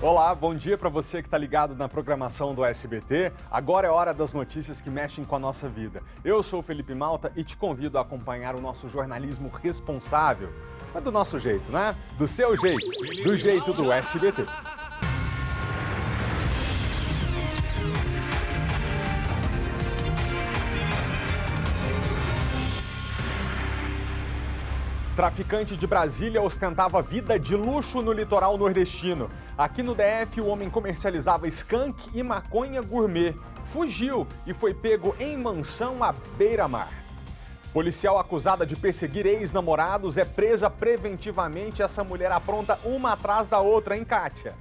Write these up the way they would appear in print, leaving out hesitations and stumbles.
Olá, bom dia para você que está ligado na programação do SBT. Agora é hora das notícias que mexem com a nossa vida. Eu sou o Felipe Malta e te convido a acompanhar o nosso jornalismo responsável. Mas do nosso jeito, né? Do seu jeito, do jeito do SBT. Traficante de Brasília ostentava vida de luxo no litoral nordestino. Aqui no DF, o homem comercializava skunk e maconha gourmet. Fugiu e foi pego em mansão à beira-mar. Policial acusada de perseguir ex-namorados é presa preventivamente. Essa mulher apronta uma atrás da outra, hein, Kátia?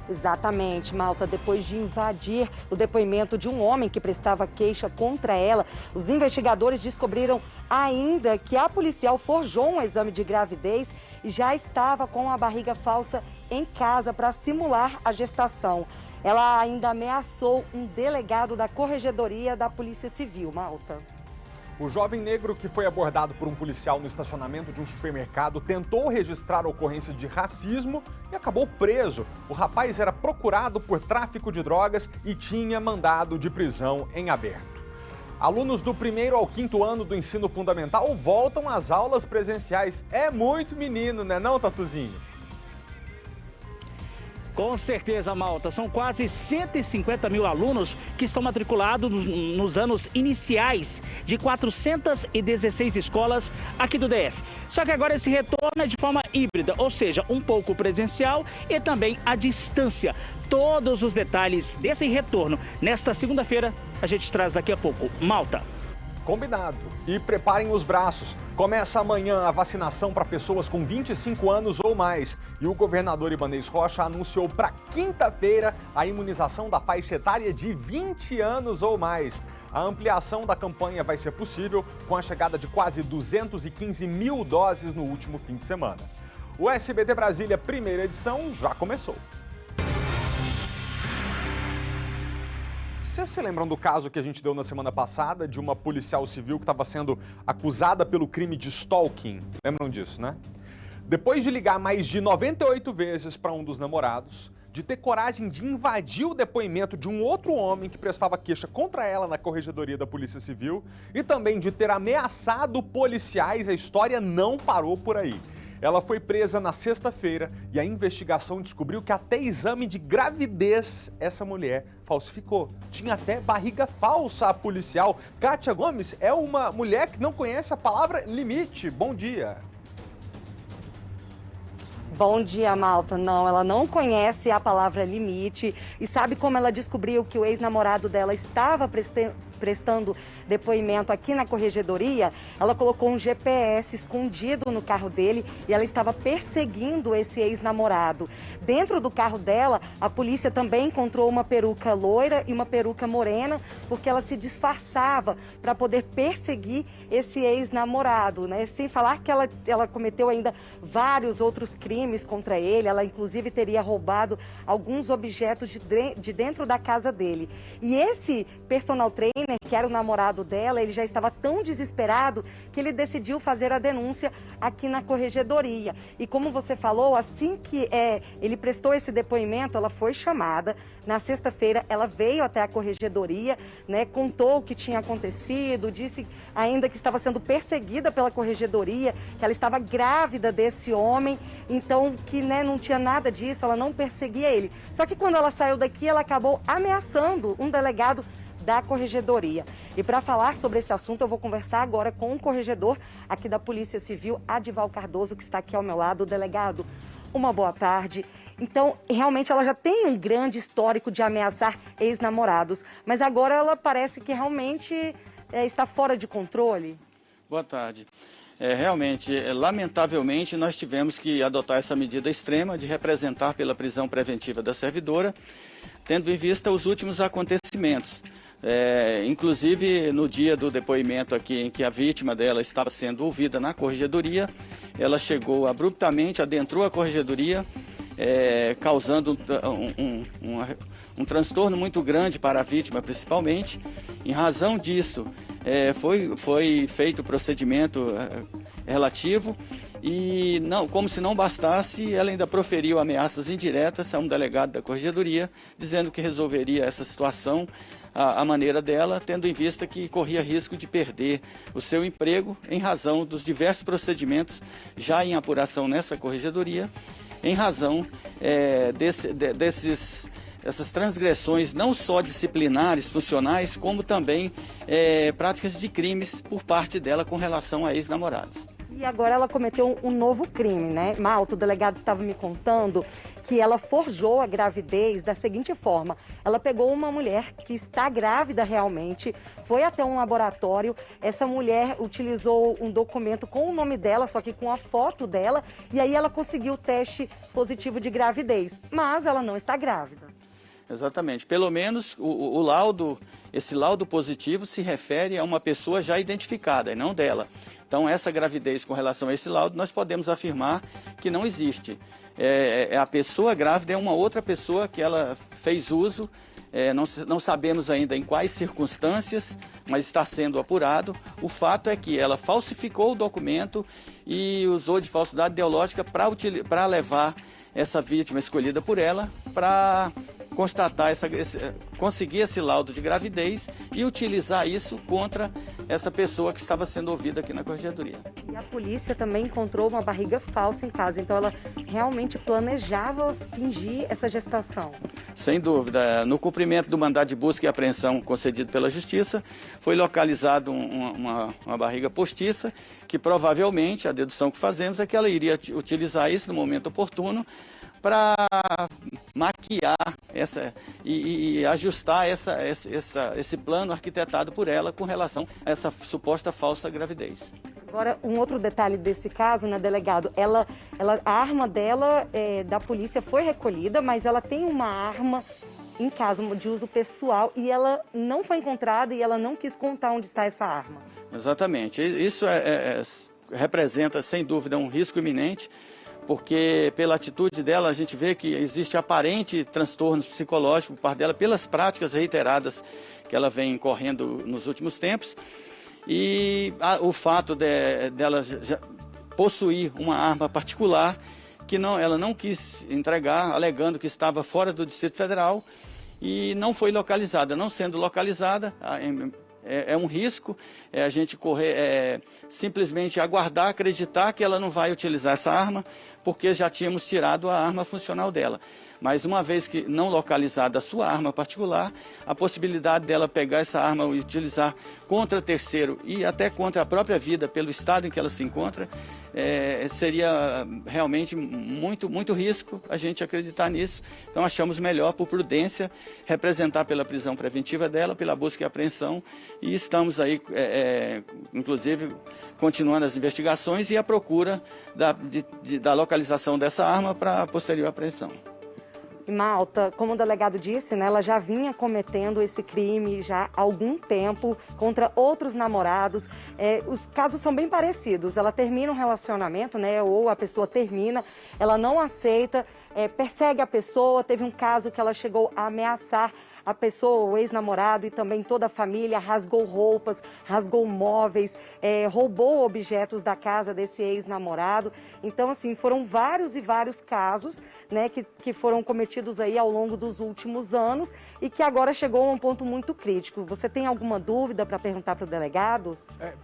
Exatamente, Malta. Depois de invadir o depoimento de um homem que prestava queixa contra ela, os investigadores descobriram ainda que a policial forjou um exame de gravidez e já estava com a barriga falsa em casa para simular a gestação. Ela ainda ameaçou um delegado da Corregedoria da Polícia Civil, Malta. O jovem negro que foi abordado por um policial no estacionamento de um supermercado tentou registrar a ocorrência de racismo e acabou preso. O rapaz era procurado por tráfico de drogas e tinha mandado de prisão em aberto. Alunos do 1º ao 5º ano do ensino fundamental voltam às aulas presenciais. É muito menino, né não, Tatuzinho? Com certeza, Malta. São quase 150 mil alunos que estão matriculados nos anos iniciais de 416 escolas aqui do DF. Só que agora esse retorno é de forma híbrida, ou seja, um pouco presencial e também à distância. Todos os detalhes desse retorno nesta segunda-feira a gente traz daqui a pouco. Malta. Combinado. E preparem os braços. Começa amanhã a vacinação para pessoas com 25 anos ou mais. E o governador Ibanez Rocha anunciou para quinta-feira a imunização da faixa etária de 20 anos ou mais. A ampliação da campanha vai ser possível com a chegada de quase 215 mil doses no último fim de semana. O SBT Brasília, primeira edição, já começou. Vocês se lembram do caso que a gente deu na semana passada de uma policial civil que estava sendo acusada pelo crime de stalking? Lembram disso, né? Depois de ligar mais de 98 vezes para um dos namorados, de ter coragem de invadir o depoimento de um outro homem que prestava queixa contra ela na Corregedoria da Polícia Civil e também de ter ameaçado policiais, a história não parou por aí. Ela foi presa na sexta-feira e a investigação descobriu que até exame de gravidez essa mulher falsificou. Tinha até barriga falsa a policial. Kátia Gomes é uma mulher que não conhece a palavra limite. Bom dia. Bom dia, Malta. Não, ela não conhece a palavra limite. E sabe como ela descobriu que o ex-namorado dela estava prestando depoimento aqui na Corregedoria? Ela colocou um GPS escondido no carro dele e ela estava perseguindo esse ex-namorado. Dentro do carro dela, a polícia também encontrou uma peruca loira e uma peruca morena, porque ela se disfarçava para poder perseguir esse ex-namorado, né? Sem falar que ela cometeu ainda vários outros crimes contra ele. Ela inclusive teria roubado alguns objetos de dentro da casa dele. E esse personal trainer, que era o namorado dela, ele já estava tão desesperado que ele decidiu fazer a denúncia aqui na Corregedoria. E como você falou, assim que ele prestou esse depoimento, ela foi chamada. Na sexta-feira, ela veio até a Corregedoria, né, contou o que tinha acontecido, disse ainda que estava sendo perseguida pela Corregedoria, que ela estava grávida desse homem, então que, né, não tinha nada disso, ela não perseguia ele. Só que quando ela saiu daqui, ela acabou ameaçando um delegado da Corregedoria. E para falar sobre esse assunto, eu vou conversar agora com um corregedor aqui da Polícia Civil, Adival Cardoso, que está aqui ao meu lado. Delegado, uma boa tarde. Então, realmente, ela já tem um grande histórico de ameaçar ex-namorados, mas agora ela parece que realmente está fora de controle. Boa tarde. Realmente, lamentavelmente, nós tivemos que adotar essa medida extrema de representar pela prisão preventiva da servidora, tendo em vista os últimos acontecimentos. Inclusive, no dia do depoimento aqui em que a vítima dela estava sendo ouvida na Corregedoria, ela chegou abruptamente, adentrou a Corregedoria, causando um transtorno muito grande para a vítima, principalmente. Em razão disso, foi feito o procedimento relativo E não, como se não bastasse, ela ainda proferiu ameaças indiretas a um delegado da Corregedoria, dizendo que resolveria essa situação à maneira dela, tendo em vista que corria risco de perder o seu emprego em razão dos diversos procedimentos já em apuração nessa Corregedoria, em razão essas transgressões não só disciplinares, funcionais, como também práticas de crimes por parte dela com relação a ex-namorados. E agora ela cometeu um novo crime, né? Malta, o delegado estava me contando que ela forjou a gravidez da seguinte forma. Ela pegou uma mulher que está grávida realmente, foi até um laboratório, essa mulher utilizou um documento com o nome dela, só que com a foto dela, e aí ela conseguiu o teste positivo de gravidez, mas ela não está grávida. Exatamente. Pelo menos o laudo, esse laudo positivo se refere a uma pessoa já identificada e não dela. Então, essa gravidez com relação a esse laudo, nós podemos afirmar que não existe. A pessoa grávida é uma outra pessoa que ela fez uso, não sabemos ainda em quais circunstâncias, mas está sendo apurado. O fato é que ela falsificou o documento e usou de falsidade ideológica para levar essa vítima escolhida por ela para constatar, conseguir esse laudo de gravidez e utilizar isso contra essa pessoa que estava sendo ouvida aqui na Corregedoria. E a polícia também encontrou uma barriga falsa em casa, então ela realmente planejava fingir essa gestação. Sem dúvida. No cumprimento do mandado de busca e apreensão concedido pela Justiça, foi localizado uma barriga postiça, que provavelmente, a dedução que fazemos, é que ela iria utilizar isso no momento oportuno para maquiar e ajustar esse plano arquitetado por ela com relação a essa suposta falsa gravidez. Agora, um outro detalhe desse caso, né, delegado? A arma dela, da polícia, foi recolhida, mas ela tem uma arma em casa de uso pessoal e ela não foi encontrada e ela não quis contar onde está essa arma. Exatamente. Isso representa, sem dúvida, um risco iminente, porque pela atitude dela a gente vê que existe aparente transtorno psicológico por parte dela, pelas práticas reiteradas que ela vem correndo nos últimos tempos, e o fato dela possuir uma arma particular que ela não quis entregar, alegando que estava fora do Distrito Federal e não foi localizada. Não sendo localizada, é um risco a gente simplesmente aguardar, acreditar que ela não vai utilizar essa arma, porque já tínhamos tirado a arma funcional dela. Mas uma vez que não localizada a sua arma particular, a possibilidade dela pegar essa arma e utilizar contra terceiro e até contra a própria vida, pelo estado em que ela se encontra, seria realmente muito risco a gente acreditar nisso. Então achamos melhor, por prudência, representar pela prisão preventiva dela, pela busca e apreensão, e estamos aí, inclusive, continuando as investigações e a procura da localização dessa arma para a posterior apreensão. E Malta, como o delegado disse, né, ela já vinha cometendo esse crime já há algum tempo contra outros namorados. Os casos são bem parecidos. Ela termina um relacionamento, né, ou a pessoa termina, ela não aceita, persegue a pessoa. Teve um caso que ela chegou a ameaçar a pessoa, o ex-namorado e também toda a família, rasgou roupas, rasgou móveis, roubou objetos da casa desse ex-namorado. Então, assim, foram vários e vários casos, né, que foram cometidos aí ao longo dos últimos anos e que agora chegou a um ponto muito crítico. Você tem alguma dúvida para perguntar para o delegado?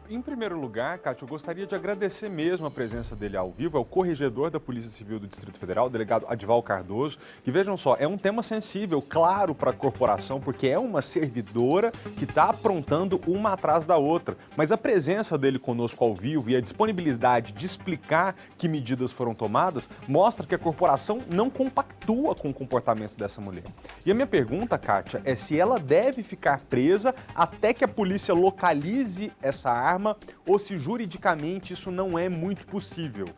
Em primeiro lugar, Cátia, eu gostaria de agradecer mesmo a presença dele ao vivo. É o corregedor da Polícia Civil do Distrito Federal, o delegado Adival Cardoso, que, vejam só, é um tema sensível, claro, para a corporação, porque é uma servidora que está aprontando uma atrás da outra. Mas a presença dele conosco ao vivo e a disponibilidade de explicar que medidas foram tomadas mostra que a corporação não compactua com o comportamento dessa mulher. E a minha pergunta, Cátia, é se ela deve ficar presa até que a polícia localize essa arma ou se juridicamente isso não é muito possível.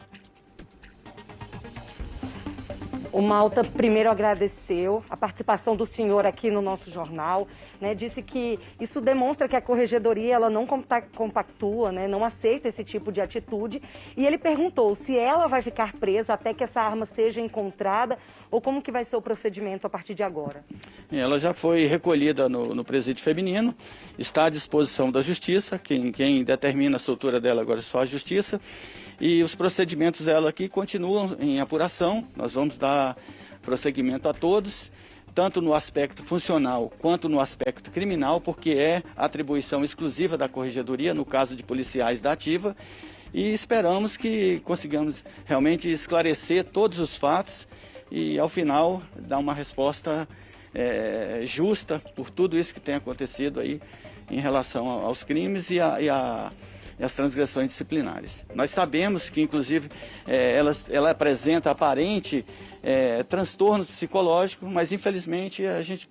O Malta primeiro agradeceu a participação do senhor aqui no nosso jornal, né? Disse que isso demonstra que a corregedoria ela não compactua, né? Não aceita esse tipo de atitude. E ele perguntou se ela vai ficar presa até que essa arma seja encontrada ou como que vai ser o procedimento a partir de agora. Ela já foi recolhida no presídio feminino, está à disposição da Justiça, quem determina a soltura dela agora é só a Justiça. E os procedimentos dela aqui continuam em apuração, nós vamos dar prosseguimento a todos, tanto no aspecto funcional quanto no aspecto criminal, porque é atribuição exclusiva da Corregedoria, no caso de policiais da ativa, e esperamos que consigamos realmente esclarecer todos os fatos e, ao final, dar uma resposta justa por tudo isso que tem acontecido aí em relação aos crimes e as transgressões disciplinares. Nós sabemos que, inclusive, ela apresenta aparente transtorno psicológico, mas, infelizmente, a gente,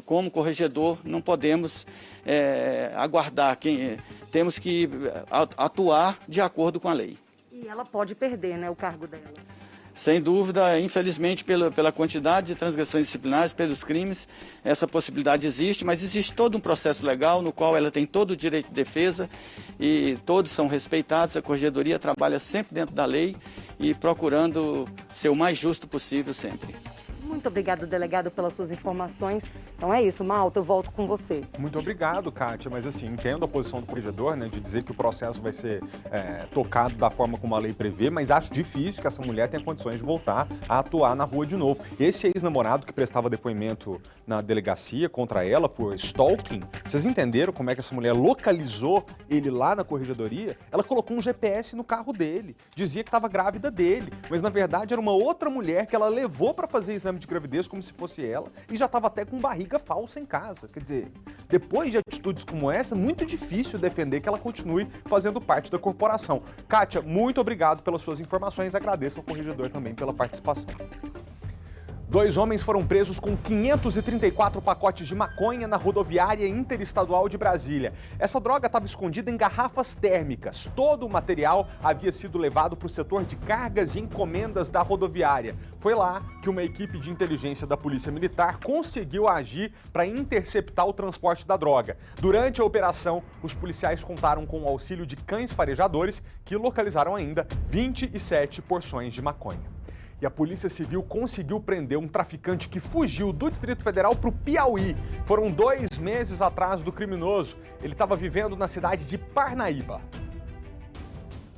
como corregedor, não podemos aguardar. Temos que atuar de acordo com a lei. E ela pode perder, né, o cargo dela? Sem dúvida, infelizmente, pela quantidade de transgressões disciplinares, pelos crimes, essa possibilidade existe, mas existe todo um processo legal no qual ela tem todo o direito de defesa e todos são respeitados. A Corregedoria trabalha sempre dentro da lei e procurando ser o mais justo possível sempre. Muito obrigado, delegado, pelas suas informações. Então é isso, Malta, eu volto com você. Muito obrigado, Kátia, mas assim, entendo a posição do corregedor, né, de dizer que o processo vai ser tocado da forma como a lei prevê, mas acho difícil que essa mulher tenha condições de voltar a atuar na rua de novo. Esse ex-namorado que prestava depoimento na delegacia contra ela por stalking, vocês entenderam como é que essa mulher localizou ele lá na corregedoria? Ela colocou um GPS no carro dele, dizia que estava grávida dele, mas na verdade era uma outra mulher que ela levou para fazer exame de gravidez como se fosse ela e já estava até com barriga falsa em casa. Quer dizer, depois de atitudes como essa, é muito difícil defender que ela continue fazendo parte da corporação. Kátia, muito obrigado pelas suas informações, agradeço ao corregedor também pela participação. 2 homens foram presos com 534 pacotes de maconha na rodoviária interestadual de Brasília. Essa droga estava escondida em garrafas térmicas. Todo o material havia sido levado para o setor de cargas e encomendas da rodoviária. Foi lá que uma equipe de inteligência da Polícia Militar conseguiu agir para interceptar o transporte da droga. Durante a operação, os policiais contaram com o auxílio de cães farejadores que localizaram ainda 27 porções de maconha. E a Polícia Civil conseguiu prender um traficante que fugiu do Distrito Federal para o Piauí. Foram 2 meses atrás do criminoso. Ele estava vivendo na cidade de Parnaíba.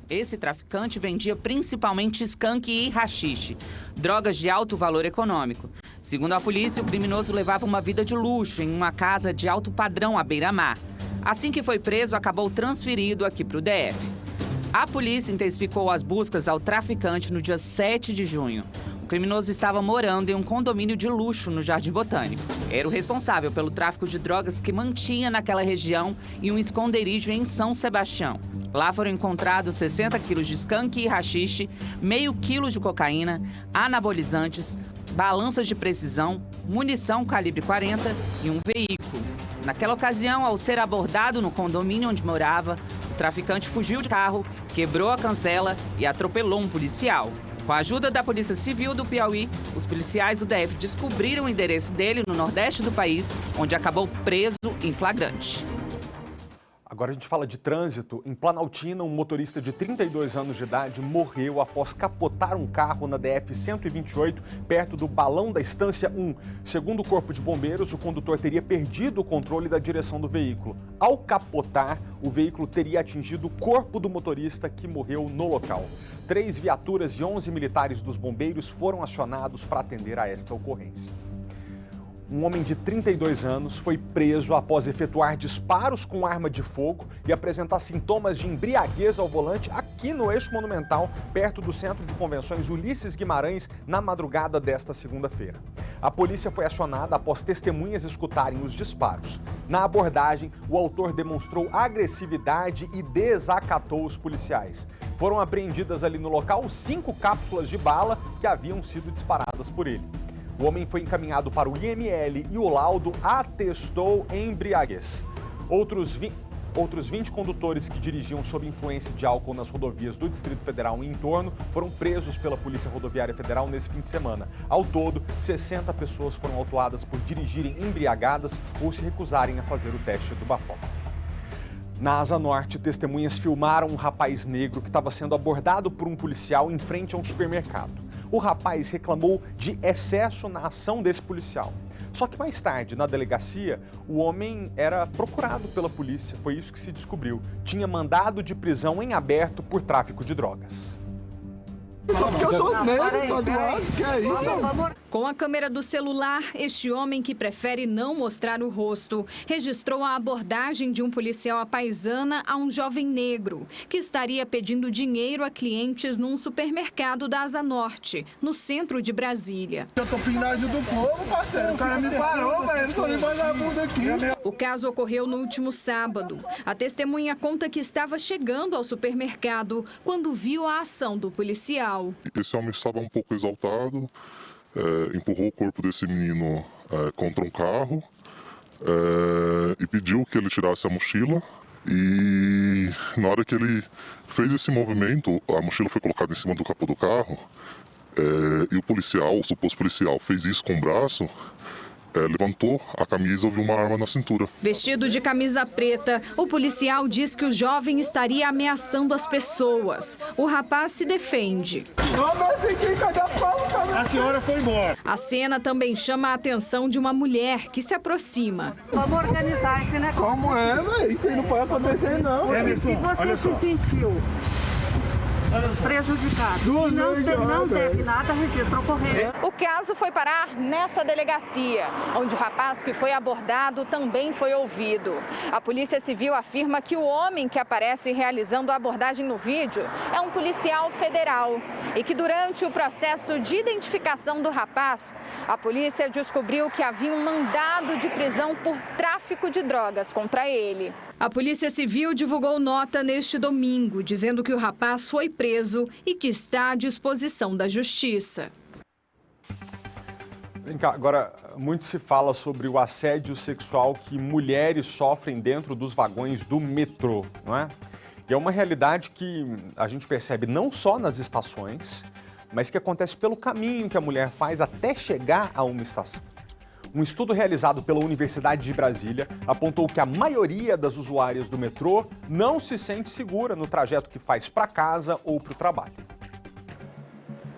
Esse traficante vendia principalmente skunk e haxixe, drogas de alto valor econômico. Segundo a polícia, o criminoso levava uma vida de luxo em uma casa de alto padrão à beira-mar. Assim que foi preso, acabou transferido aqui para o DF. A polícia intensificou as buscas ao traficante no dia 7 de junho. O criminoso estava morando em um condomínio de luxo no Jardim Botânico. Era o responsável pelo tráfico de drogas que mantinha naquela região e um esconderijo em São Sebastião. Lá foram encontrados 60 quilos de skunk e haxixe, meio quilo de cocaína, anabolizantes, balanças de precisão, munição calibre 40 e um veículo. Naquela ocasião, ao ser abordado no condomínio onde morava, o traficante fugiu de carro, quebrou a cancela e atropelou um policial. Com a ajuda da Polícia Civil do Piauí, os policiais do DF descobriram o endereço dele no nordeste do país, onde acabou preso em flagrante. Agora a gente fala de trânsito. Em Planaltina, um motorista de 32 anos de idade morreu após capotar um carro na DF-128, perto do Balão da Estância 1. Segundo o Corpo de Bombeiros, o condutor teria perdido o controle da direção do veículo. Ao capotar, o veículo teria atingido o corpo do motorista, que morreu no local. 3 viaturas e 11 militares dos bombeiros foram acionados para atender a esta ocorrência. Um homem de 32 anos foi preso após efetuar disparos com arma de fogo e apresentar sintomas de embriaguez ao volante aqui no Eixo Monumental, perto do Centro de Convenções Ulisses Guimarães, na madrugada desta segunda-feira. A polícia foi acionada após testemunhas escutarem os disparos. Na abordagem, o autor demonstrou agressividade e desacatou os policiais. Foram apreendidas ali no local 5 cápsulas de bala que haviam sido disparadas por ele. O homem foi encaminhado para o IML e o laudo atestou embriaguez. Outros Outros 20 condutores que dirigiam sob influência de álcool nas rodovias do Distrito Federal e em torno foram presos pela Polícia Rodoviária Federal nesse fim de semana. Ao todo, 60 pessoas foram autuadas por dirigirem embriagadas ou se recusarem a fazer o teste do bafômetro. Na Asa Norte, testemunhas filmaram um rapaz negro que estava sendo abordado por um policial em frente a um supermercado. O rapaz reclamou de excesso na ação desse policial. Só que mais tarde, na delegacia, o homem era procurado pela polícia. Foi isso que se descobriu. Tinha mandado de prisão em aberto por tráfico de drogas. Só porque eu sou negro, tá do lado, que é isso? Com a câmera do celular, este homem que prefere não mostrar o rosto registrou a abordagem de um policial à paisana a um jovem negro que estaria pedindo dinheiro a clientes num supermercado da Asa Norte, no centro de Brasília. Eu tô pedindo ajuda do povo, parceiro. O cara me parou, velho. Só nem vagabundo aqui. O caso ocorreu no último sábado. A testemunha conta que estava chegando ao supermercado quando viu a ação do policial. Esse homem estava um pouco exaltado, empurrou o corpo desse menino contra um carro e pediu que ele tirasse a mochila. E na hora que ele fez esse movimento, a mochila foi colocada em cima do capô do carro e o policial, o suposto policial, fez isso com o braço. Levantou a camisa e viu uma arma na cintura. Vestido de camisa preta, o policial diz que o jovem estaria ameaçando as pessoas. O rapaz se defende. A senhora foi embora. A cena também chama a atenção de uma mulher que se aproxima. Vamos organizar esse negócio. Como é, velho? Isso aí não pode acontecer, não. Se você se sentiu prejudicado, não teve nada, registra ocorrência. O caso foi parar nessa delegacia, onde o rapaz que foi abordado também foi ouvido. A Polícia Civil afirma que o homem que aparece realizando a abordagem no vídeo é um policial federal e que durante o processo de identificação do rapaz, a polícia descobriu que havia um mandado de prisão por tráfico de drogas contra ele. A Polícia Civil divulgou nota neste domingo, dizendo que o rapaz foi preso e que está à disposição da Justiça. Vem cá, agora, muito se fala sobre o assédio sexual que mulheres sofrem dentro dos vagões do metrô, não é? E é uma realidade que a gente percebe não só nas estações, mas que acontece pelo caminho que a mulher faz até chegar a uma estação. Um estudo realizado pela Universidade de Brasília apontou que a maioria das usuárias do metrô não se sente segura no trajeto que faz para casa ou para o trabalho.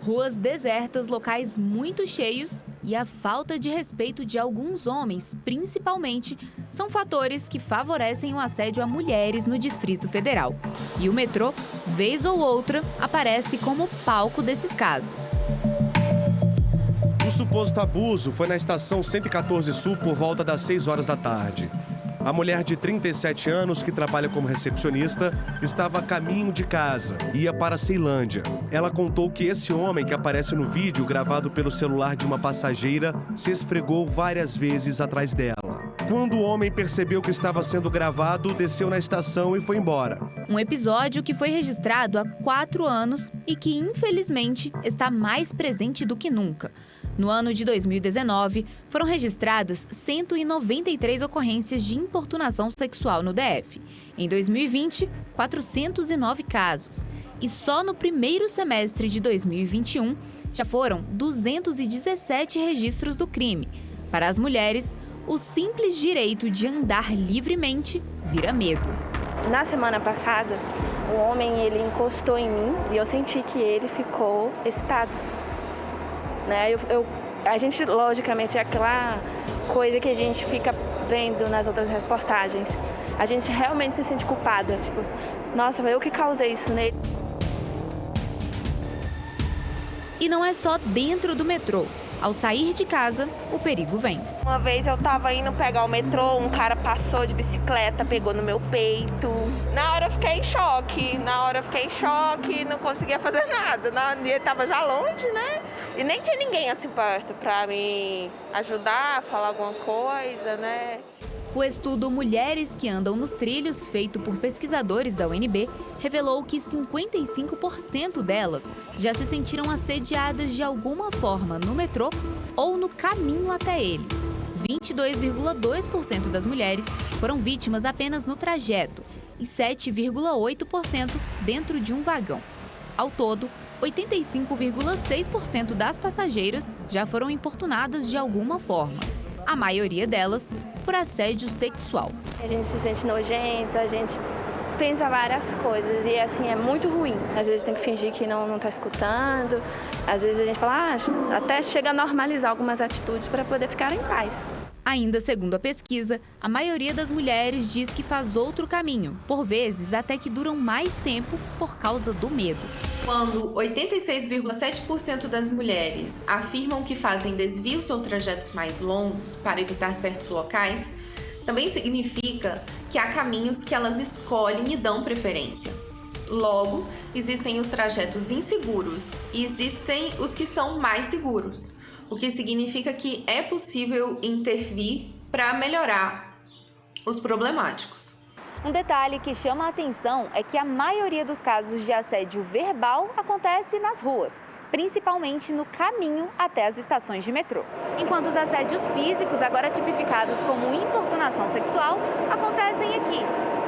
Ruas desertas, locais muito cheios e a falta de respeito de alguns homens, principalmente, são fatores que favorecem o assédio a mulheres no Distrito Federal. E o metrô, vez ou outra, aparece como palco desses casos. O suposto abuso foi na estação 114 Sul por volta das 6 horas da tarde. A mulher de 37 anos, que trabalha como recepcionista, estava a caminho de casa, ia para Ceilândia. Ela contou que esse homem que aparece no vídeo, gravado pelo celular de uma passageira, se esfregou várias vezes atrás dela. Quando o homem percebeu que estava sendo gravado, desceu na estação e foi embora. Um episódio que foi registrado há 4 anos e que, infelizmente, está mais presente do que nunca. No ano de 2019, foram registradas 193 ocorrências de importunação sexual no DF. Em 2020, 409 casos. E só no primeiro semestre de 2021, já foram 217 registros do crime. Para as mulheres, o simples direito de andar livremente vira medo. Na semana passada, um homem ele encostou em mim e eu senti que ele ficou excitado. Né? A gente, logicamente, é aquela coisa que a gente fica vendo nas outras reportagens. A gente realmente se sente culpada. Tipo, nossa, eu que causei isso nele. E não é só dentro do metrô. Ao sair de casa, o perigo vem. Uma vez eu tava indo pegar o metrô, um cara passou de bicicleta, pegou no meu peito. Na hora eu fiquei em choque, não conseguia fazer nada. Ele tava já longe, né? E nem tinha ninguém assim perto pra me ajudar, falar alguma coisa, né? O estudo Mulheres que Andam nos Trilhos, feito por pesquisadores da UNB, revelou que 55% delas já se sentiram assediadas de alguma forma no metrô ou no caminho até ele. 22,2% das mulheres foram vítimas apenas no trajeto e 7,8% dentro de um vagão. Ao todo, 85,6% das passageiras já foram importunadas de alguma forma. A maioria delas por assédio sexual. A gente se sente nojenta, a gente pensa várias coisas e assim é muito ruim. Às vezes tem que fingir que não está escutando, às vezes a gente fala, até chega a normalizar algumas atitudes para poder ficar em paz. Ainda segundo a pesquisa, a maioria das mulheres diz que faz outro caminho, por vezes até que duram mais tempo por causa do medo. Quando 86,7% das mulheres afirmam que fazem desvios ou trajetos mais longos para evitar certos locais, também significa que há caminhos que elas escolhem e dão preferência. Logo, existem os trajetos inseguros e existem os que são mais seguros, o que significa que é possível intervir para melhorar os problemáticos. Um detalhe que chama a atenção é que a maioria dos casos de assédio verbal acontece nas ruas, principalmente no caminho até as estações de metrô. Enquanto os assédios físicos, agora tipificados como importunação sexual, acontecem aqui,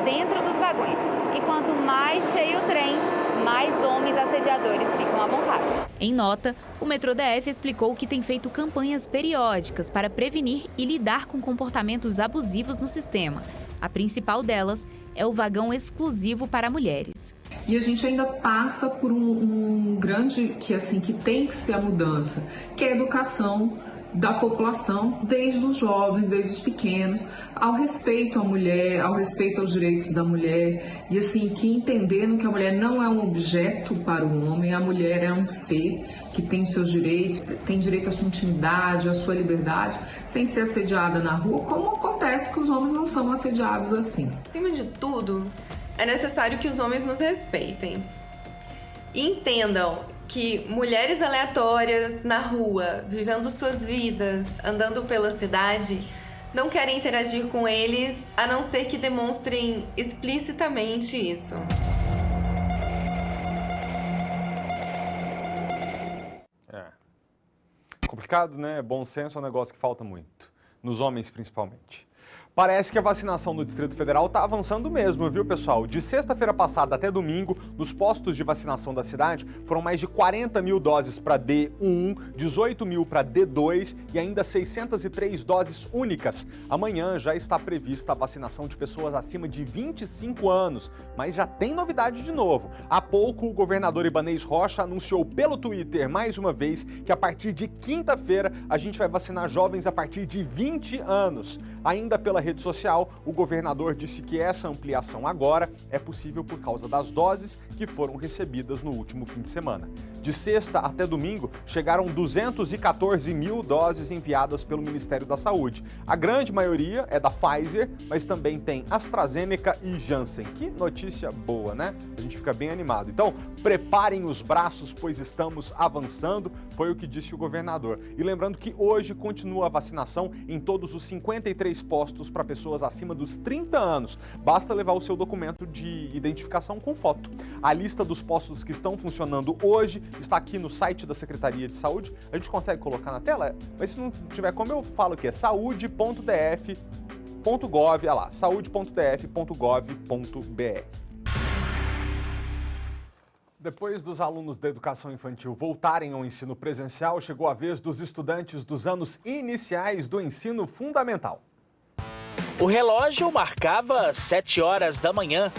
dentro dos vagões. E quanto mais cheio o trem, mais homens assediadores ficam à vontade. Em nota, o Metrô DF explicou que tem feito campanhas periódicas para prevenir e lidar com comportamentos abusivos no sistema. A principal delas é o vagão exclusivo para mulheres. E a gente ainda passa por um grande, que tem que ser a mudança, que é a educação da população, desde os jovens, desde os pequenos, ao respeito à mulher, ao respeito aos direitos da mulher, e que entendendo que a mulher não é um objeto para o homem, a mulher é um ser que tem seus direitos, tem direito à sua intimidade, à sua liberdade, sem ser assediada na rua, como acontece que os homens não são assediados assim. Acima de tudo, é necessário que os homens nos respeitem. E entendam que mulheres aleatórias na rua, vivendo suas vidas, andando pela cidade, não querem interagir com eles, a não ser que demonstrem explicitamente isso. Complicado, né? Bom senso é um negócio que falta muito, nos homens principalmente. Parece que a vacinação no Distrito Federal está avançando mesmo, viu, pessoal? De sexta-feira passada até domingo, nos postos de vacinação da cidade, foram mais de 40 mil doses para D1, 18 mil para D2 e ainda 603 doses únicas. Amanhã já está prevista a vacinação de pessoas acima de 25 anos, mas já tem novidade de novo. Há pouco, o governador Ibanez Rocha anunciou pelo Twitter, mais uma vez, que a partir de quinta-feira a gente vai vacinar jovens a partir de 20 anos. Ainda pela rede social, o governador disse que essa ampliação agora é possível por causa das doses que foram recebidas no último fim de semana. De sexta até domingo, chegaram 214 mil doses enviadas pelo Ministério da Saúde. A grande maioria é da Pfizer, mas também tem AstraZeneca e Janssen. Que notícia boa, né? A gente fica bem animado. Então, preparem os braços, pois estamos avançando, foi o que disse o governador. E lembrando que hoje continua a vacinação em todos os 53 postos para pessoas acima dos 30 anos. Basta levar o seu documento de identificação com foto. A lista dos postos que estão funcionando hoje está aqui no site da Secretaria de Saúde. A gente consegue colocar na tela? Mas se não tiver como, eu falo que é saude.df.gov, olha lá, saude.df.gov.br. Depois dos alunos da educação infantil voltarem ao ensino presencial, chegou a vez dos estudantes dos anos iniciais do ensino fundamental. O relógio marcava 7 horas da manhã,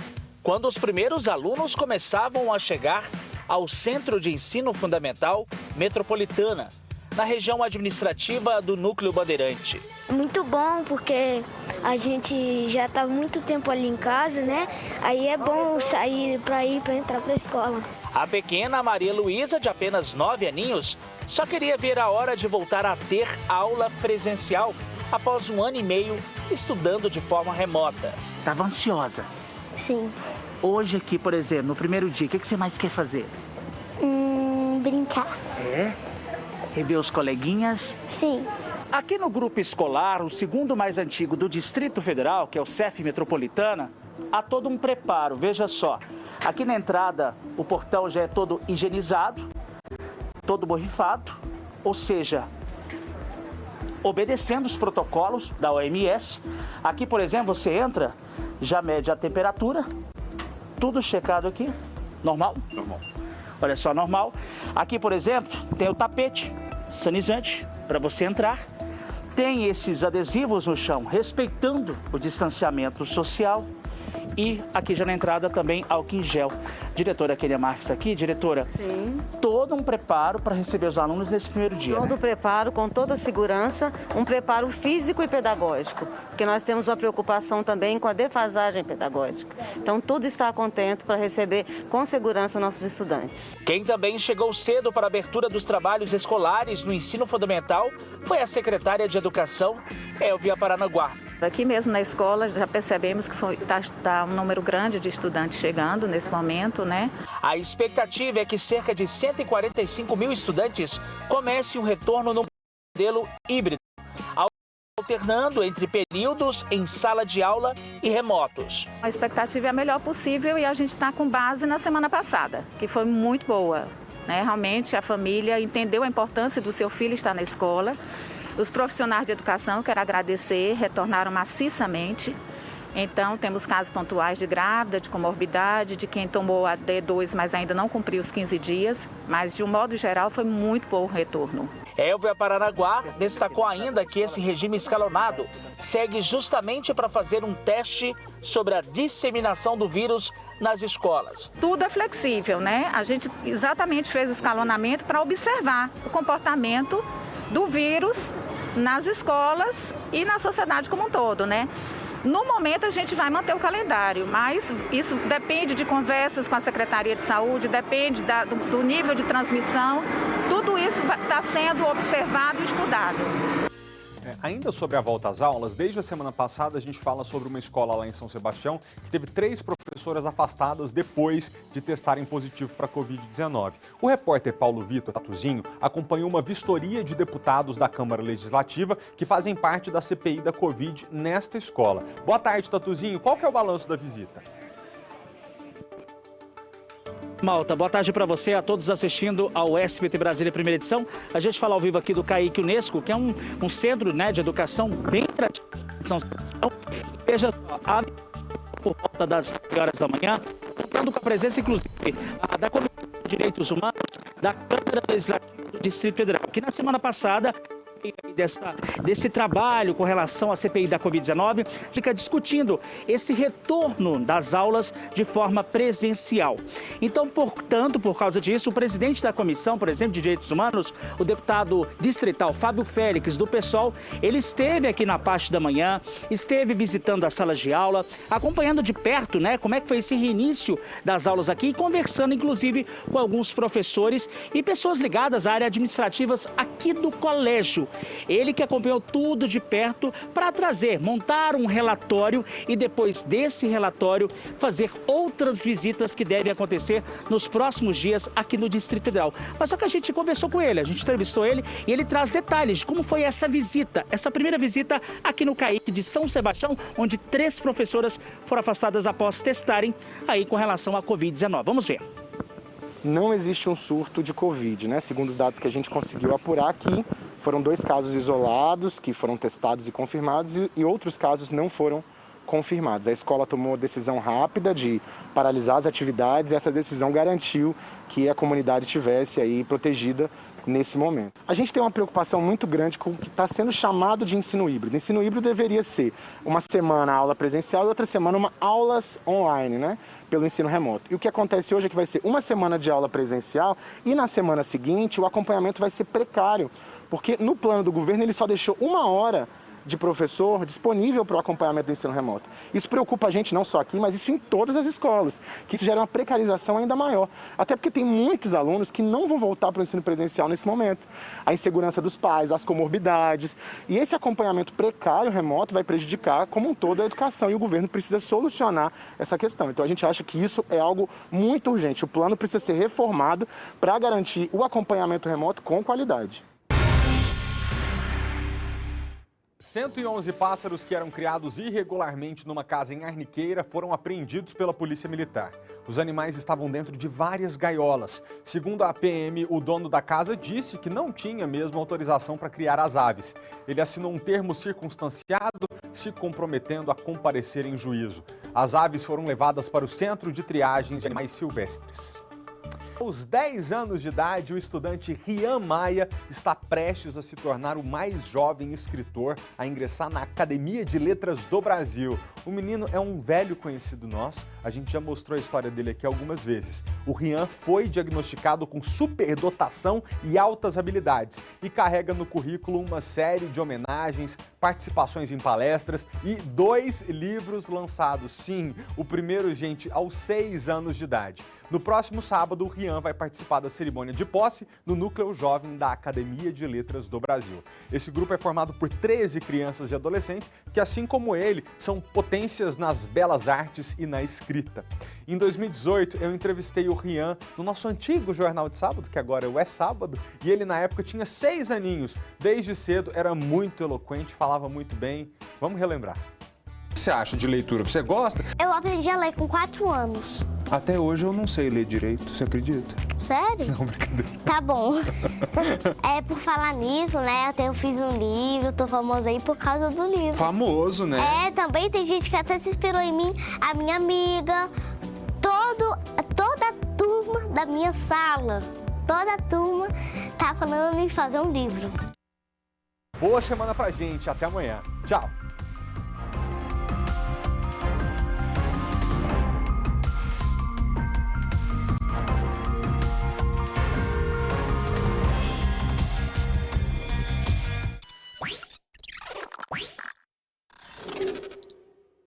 quando os primeiros alunos começavam a chegar ao Centro de Ensino Fundamental Metropolitana, na região administrativa do Núcleo Bandeirante. Muito bom, porque a gente já está muito tempo ali em casa, né? Aí é bom sair para entrar para a escola. A pequena Maria Luísa, de apenas 9 aninhos, só queria ver a hora de voltar a ter aula presencial após 1 ano e meio estudando de forma remota. Estava ansiosa? Sim. Hoje aqui, por exemplo, no primeiro dia, o que você mais quer fazer? Brincar. É? Rever os coleguinhas? Sim. Aqui no grupo escolar, o segundo mais antigo do Distrito Federal, que é o CEF Metropolitana, há todo um preparo. Veja só, aqui na entrada o portão já é todo higienizado, todo borrifado, ou seja, obedecendo os protocolos da OMS. Aqui, por exemplo, você entra, já mede a temperatura, tudo checado aqui, normal? Normal. Olha só, normal. Aqui, por exemplo, tem o tapete sanizante para você entrar. Tem esses adesivos no chão, respeitando o distanciamento social. E aqui já na entrada também álcool em gel. Diretora Kênia Marques aqui, diretora, Sim. Todo um preparo para receber os alunos nesse primeiro dia. Todo o preparo, com toda a segurança, um preparo físico e pedagógico, porque nós temos uma preocupação também com a defasagem pedagógica. Então tudo está contente para receber com segurança nossos estudantes. Quem também chegou cedo para a abertura dos trabalhos escolares no ensino fundamental foi a secretária de Educação, Elvia Paranaguá. Aqui mesmo na escola já percebemos que está um número grande de estudantes chegando nesse momento, né? A expectativa é que cerca de 145 mil estudantes comecem o retorno no modelo híbrido, alternando entre períodos em sala de aula e remotos. A expectativa é a melhor possível e a gente está com base na semana passada, que foi muito boa, né? Realmente a família entendeu a importância do seu filho estar na escola. Os profissionais de educação, quero agradecer, retornaram maciçamente. Então, temos casos pontuais de grávida, de comorbidade, de quem tomou a D2, mas ainda não cumpriu os 15 dias. Mas, de um modo geral, foi muito bom o retorno. Elvia Paranaguá destacou ainda que esse regime escalonado segue justamente para fazer um teste sobre a disseminação do vírus nas escolas. Tudo é flexível, né? A gente exatamente fez o escalonamento para observar o comportamento do vírus nas escolas e na sociedade como um todo, né? No momento a gente vai manter o calendário, mas isso depende de conversas com a Secretaria de Saúde, depende do nível de transmissão, tudo isso está sendo observado e estudado. Ainda sobre a volta às aulas, desde a semana passada a gente fala sobre uma escola lá em São Sebastião que teve 3 professoras afastadas depois de testarem positivo para a Covid-19. O repórter Paulo Vitor Tatuzinho acompanhou uma vistoria de deputados da Câmara Legislativa que fazem parte da CPI da Covid nesta escola. Boa tarde, Tatuzinho. Qual que é o balanço da visita? Malta, boa tarde para você, a todos assistindo ao SBT Brasília Primeira Edição. A gente fala ao vivo aqui do CAIC Unesco, que é um centro, né, de educação bem tradicional de São Sebastião. Veja só, por volta das 9 horas da manhã, contando com a presença, inclusive, da Comissão de Direitos Humanos da Câmara Legislativa do Distrito Federal, que na semana passada desse trabalho com relação à CPI da Covid-19, fica discutindo esse retorno das aulas de forma presencial. Então, portanto, por causa disso, o presidente da Comissão, por exemplo, de Direitos Humanos, o deputado distrital Fábio Félix, do PSOL, ele esteve aqui na parte da manhã, esteve visitando as salas de aula, acompanhando de perto, né, como é que foi esse reinício das aulas aqui e conversando, inclusive, com alguns professores e pessoas ligadas à área administrativas aqui do colégio. Ele que acompanhou tudo de perto para montar um relatório e depois desse relatório fazer outras visitas que devem acontecer nos próximos dias aqui no Distrito Federal. Mas só que a gente conversou com ele, a gente entrevistou ele e ele traz detalhes de como foi essa visita, essa primeira visita aqui no CAIC de São Sebastião, onde 3 professoras foram afastadas após testarem aí com relação à Covid-19. Vamos ver. Não existe um surto de Covid, né? Segundo os dados que a gente conseguiu apurar aqui, foram 2 casos isolados que foram testados e confirmados e outros casos não foram confirmados. A escola tomou decisão rápida de paralisar as atividades e essa decisão garantiu que a comunidade tivesse aí protegida nesse momento. A gente tem uma preocupação muito grande com o que está sendo chamado de ensino híbrido. Ensino híbrido deveria ser uma semana aula presencial e outra semana aulas online, né? Pelo ensino remoto. E o que acontece hoje é que vai ser uma semana de aula presencial e na semana seguinte o acompanhamento vai ser precário, porque no plano do governo ele só deixou 1 hora de professor disponível para o acompanhamento do ensino remoto. Isso preocupa a gente não só aqui, mas isso em todas as escolas, que isso gera uma precarização ainda maior. Até porque tem muitos alunos que não vão voltar para o ensino presencial nesse momento. A insegurança dos pais, as comorbidades. E esse acompanhamento precário remoto vai prejudicar como um todo a educação e o governo precisa solucionar essa questão. Então a gente acha que isso é algo muito urgente. O plano precisa ser reformado para garantir o acompanhamento remoto com qualidade. 111 pássaros que eram criados irregularmente numa casa em Arniqueira foram apreendidos pela Polícia Militar. Os animais estavam dentro de várias gaiolas. Segundo a PM, o dono da casa disse que não tinha mesmo autorização para criar as aves. Ele assinou um termo circunstanciado, se comprometendo a comparecer em juízo. As aves foram levadas para o Centro de Triagem de Animais Silvestres. Aos 10 anos de idade, o estudante Rian Maia está prestes a se tornar o mais jovem escritor a ingressar na Academia de Letras do Brasil. O menino é um velho conhecido nosso, a gente já mostrou a história dele aqui algumas vezes. O Rian foi diagnosticado com superdotação e altas habilidades e carrega no currículo uma série de homenagens, participações em palestras e 2 livros lançados. Sim, o primeiro, gente, aos 6 anos de idade. No próximo sábado, o Rian vai participar da cerimônia de posse no Núcleo Jovem da Academia de Letras do Brasil. Esse grupo é formado por 13 crianças e adolescentes que, assim como ele, são potências nas belas artes e na escrita. Em 2018, eu entrevistei o Rian no nosso antigo Jornal de Sábado, que agora é o É Sábado, e ele na época tinha 6 aninhos. Desde cedo era muito eloquente, falava muito bem. Vamos relembrar. O que você acha de leitura? Você gosta? Eu aprendi a ler com 4 anos. Até hoje eu não sei ler direito, você acredita? Sério? Não, brincadeira. Tá bom. Por falar nisso, né? Até eu fiz um livro, tô famoso aí por causa do livro. Famoso, né? Também tem gente que até se inspirou em mim. A minha amiga, toda a turma da minha sala, toda a turma tá falando em fazer um livro. Boa semana pra gente, até amanhã. Tchau!